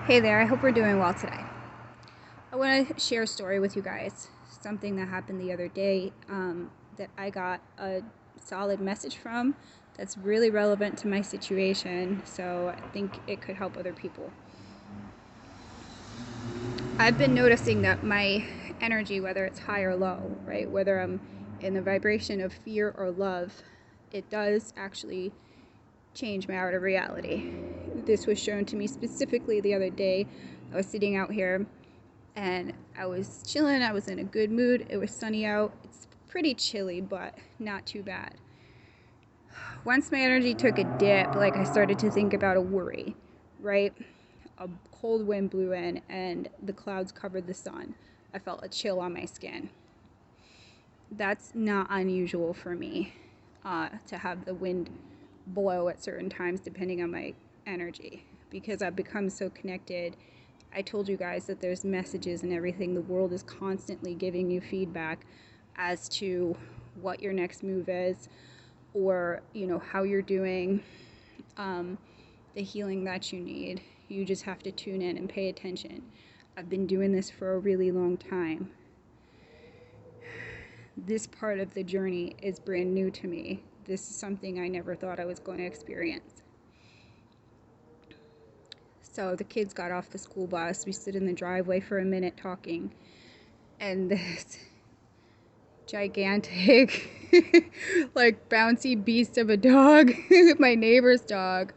Hey there, I hope we're doing well today. I want to share a story with you guys. Something that happened the other day that I got a solid message from that's really relevant to my situation, so I think it could help other people. I've been noticing that my energy, whether it's high or low, right, whether I'm in the vibration of fear or love, it does actually change my outer reality. This was shown to me specifically the other day. I was sitting out here and I was chilling. I was in a good mood. It was sunny out. It's pretty chilly, but not too bad. Once my energy took a dip, like I started to think about a worry, right? A cold wind blew in and the clouds covered the sun. I felt a chill on my skin. That's not unusual for me to have the wind blow at certain times depending on my energy because I've become so connected. I told you guys that there's messages and everything. The world is constantly giving you feedback as to what your next move is, or how you're doing, the healing that you need. You just have to tune in and pay attention. I've been doing this for a really long time. This part of the journey is brand new to me. This is something I never thought I was going to experience. So the kids got off the school bus. We stood in the driveway for a minute talking, and this gigantic, like bouncy beast of a dog, my neighbor's dog,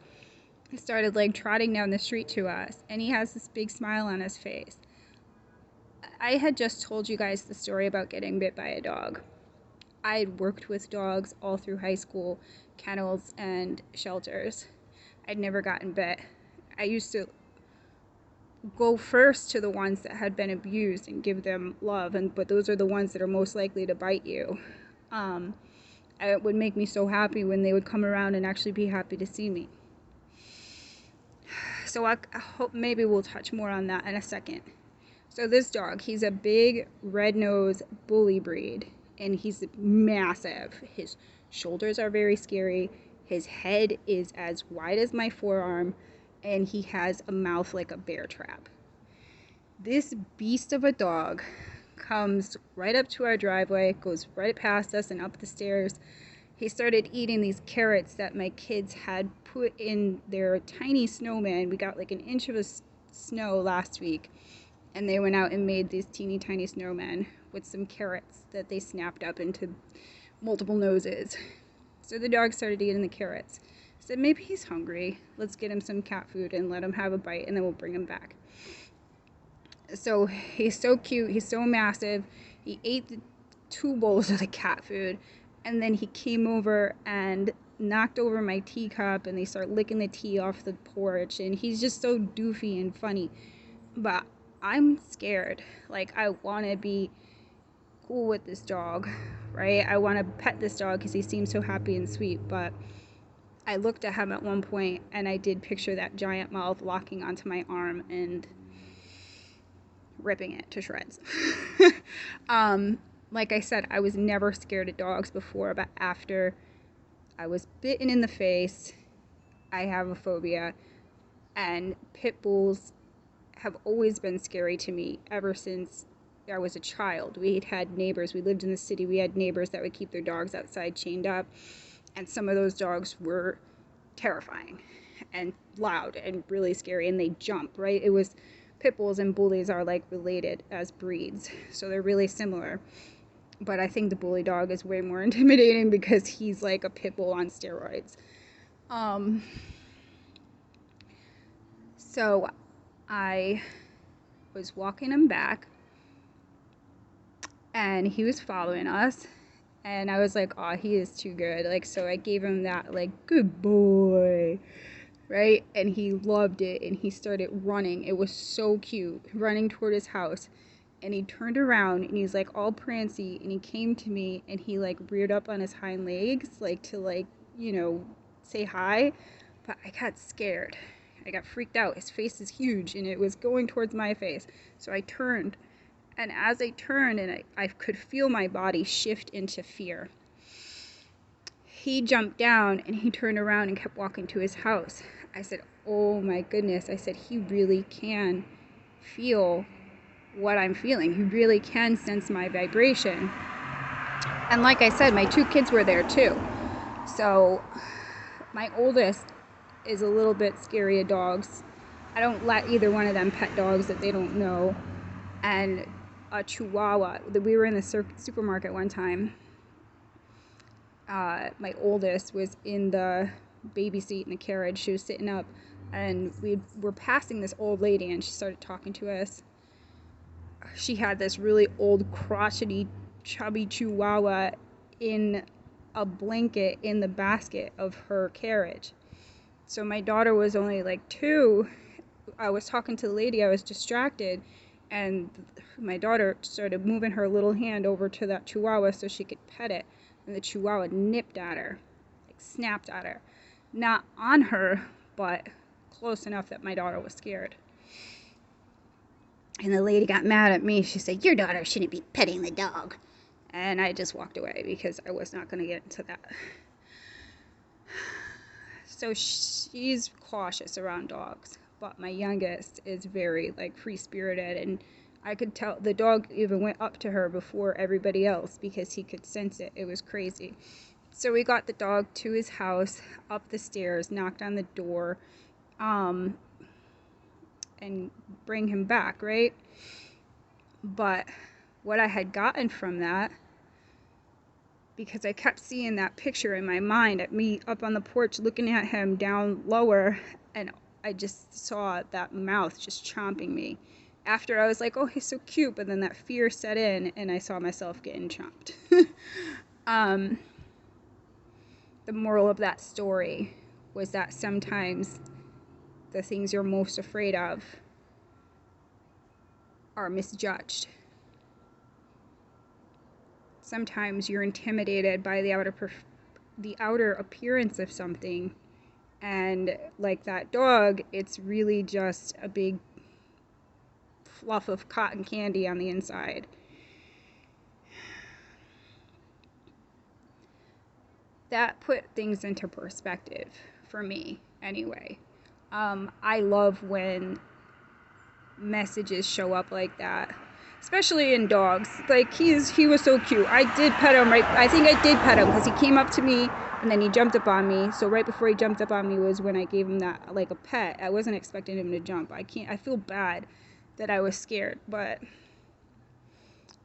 started like trotting down the street to us, and he has this big smile on his face. I had just told you guys the story about getting bit by a dog. I had worked with dogs all through high school, kennels and shelters. I'd never gotten bit. I used to go first to the ones that had been abused and give them love, but those are the ones that are most likely to bite you. It would make me so happy when they would come around and actually be happy to see me. So I hope maybe we'll touch more on that in a second. So this dog, he's a big red-nosed bully breed, and he's massive. His shoulders are very scary. His head is as wide as my forearm, and he has a mouth like a bear trap. This beast of a dog comes right up to our driveway, goes right past us and up the stairs. He started eating these carrots that my kids had put in their tiny snowman. We got like an inch of snow last week, and they went out and made these teeny tiny snowmen with some carrots that they snapped up into multiple noses. So the dog started eating the carrots. I said, maybe he's hungry. Let's get him some cat food and let him have a bite, and then we'll bring him back. So he's so cute. He's so massive. He ate the 2 bowls of the cat food, and then he came over and knocked over my teacup, and they start licking the tea off the porch, and he's just so doofy and funny. But I'm scared. Like, I want to be cool with this dog, right? I want to pet this dog because he seems so happy and sweet, but I looked at him at one point and I did picture that giant mouth locking onto my arm and ripping it to shreds. Like I said, I was never scared of dogs before, but after I was bitten in the face, I have a phobia, and pit bulls have always been scary to me ever since I was a child. We had neighbors. We lived in the city. We had neighbors that would keep their dogs outside chained up, and some of those dogs were terrifying and loud and really scary, and they jump, right? It was pit bulls and bullies are like related as breeds, so they're really similar. But I think the bully dog is way more intimidating because he's like a pit bull on steroids. So I was walking him back, and he was following us, and I was like, oh, he is too good. Like, so I gave him that, like, good boy, right? And he loved it, and he started running. It was so cute, running toward his house. And he turned around, and he's like all prancy, and he came to me, and he like reared up on his hind legs, like to like, say hi. But I got scared. I got freaked out. His face is huge, and it was going towards my face. So I turned, and as I turned, and I could feel my body shift into fear. He jumped down, and he turned around and kept walking to his house. I said, oh my goodness, I said, he really can feel what I'm feeling. He really can sense my vibration. And like I said, my 2 kids were there too. So my oldest is a little bit scary of dogs. I don't let either one of them pet dogs that they don't know. And a Chihuahua. We were in the supermarket one time. My oldest was in the baby seat in the carriage. She was sitting up, and we were passing this old lady, and she started talking to us. She had this really old, crotchety, chubby Chihuahua in a blanket in the basket of her carriage. So my daughter was only like 2. I was talking to the lady, I was distracted, and my daughter started moving her little hand over to that Chihuahua so she could pet it, and the Chihuahua nipped at her, like snapped at her. Not on her, but close enough that my daughter was scared. And the lady got mad at me. She said, "Your daughter shouldn't be petting the dog." And I just walked away because I was not going to get into that. So she's cautious around dogs, but my youngest is very like free-spirited, and I could tell the dog even went up to her before everybody else because he could sense it. It was crazy. So we got the dog to his house, up the stairs, knocked on the door, and bring him back, right? But what I had gotten from that, because I kept seeing that picture in my mind at me up on the porch looking at him down lower, and I just saw that mouth just chomping me. After I was like, oh, he's so cute, but then that fear set in and I saw myself getting chomped. The moral of that story was that sometimes the things you're most afraid of are misjudged. Sometimes you're intimidated by the outer appearance of something, and like that dog, it's really just a big fluff of cotton candy on the inside. That put things into perspective for me anyway. I love when messages show up like that, especially in dogs. Like he was so cute. I did pet him, right? I think I did pet him because he came up to me and then he jumped up on me. So right before he jumped up on me was when I gave him that, like a pet. I wasn't expecting him to jump. I feel bad that I was scared, but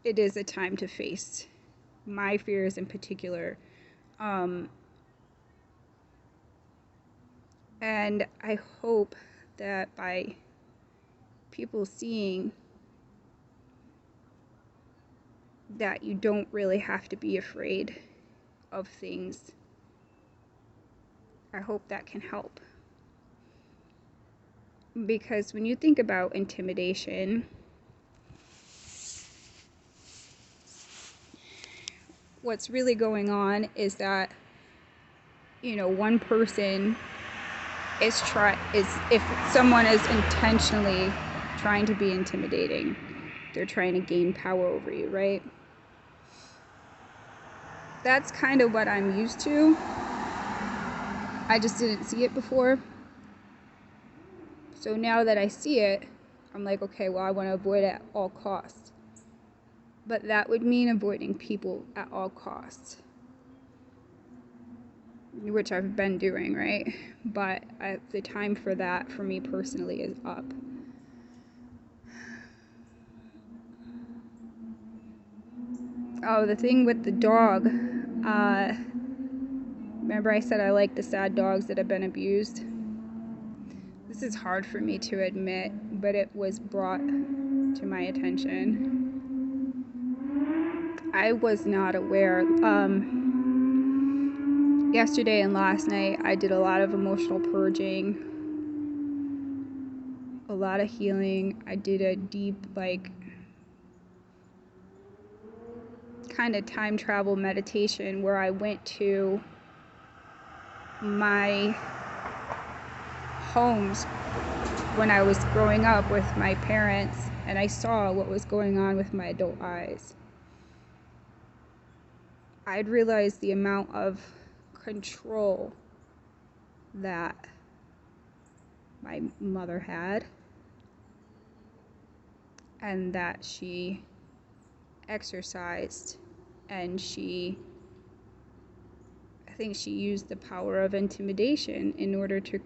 it is a time to face my fears in particular. And I hope that by people seeing that you don't really have to be afraid of things, I hope that can help. Because when you think about intimidation, what's really going on is that, one person is if someone is intentionally trying to be intimidating, they're trying to gain power over you, right? That's kind of what I'm used to. I just didn't see it before. So now that I see it, I'm like, okay, well, I want to avoid it at all costs. But that would mean avoiding people at all costs, which I've been doing, right? But the time for that, for me personally, is up. Oh, the thing with the dog, remember I said I like the sad dogs that have been abused? This is hard for me to admit, but it was brought to my attention. I was not aware. Yesterday and last night, I did a lot of emotional purging, a lot of healing. I did a deep, kind of time travel meditation where I went to my homes when I was growing up with my parents, and I saw what was going on with my adult eyes. I'd realized the amount of control that my mother had, and that she exercised, and I think she used the power of intimidation in order to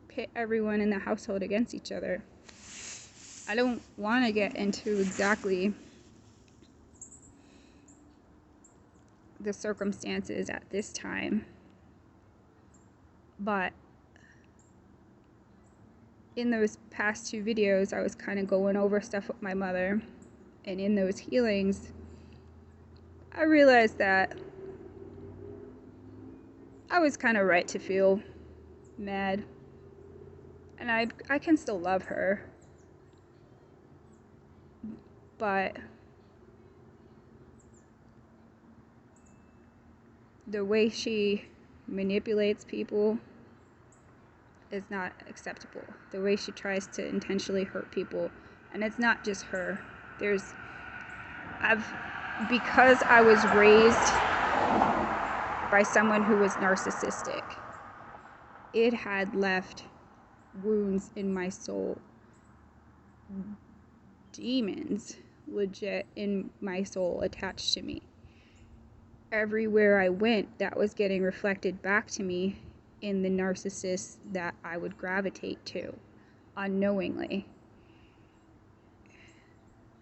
pit everyone in the household against each other. I don't want to get into exactly the circumstances at this time, but in those past 2 videos, I was kind of going over stuff with my mother, and in those healings, I realized that I was kind of right to feel mad, and I can still love her, but the way she manipulates people is not acceptable. The way she tries to intentionally hurt people, and it's not just her. Because I was raised by someone who was narcissistic, it had left wounds in my soul. Demons legit in my soul attached to me. Everywhere I went, that was getting reflected back to me in the narcissists that I would gravitate to unknowingly.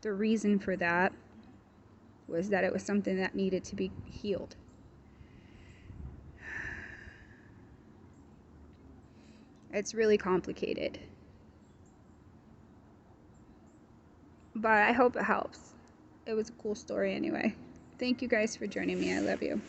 The reason for that was that it was something that needed to be healed. It's really complicated, but I hope it helps. It was a cool story anyway. Thank you guys for joining me. I love you.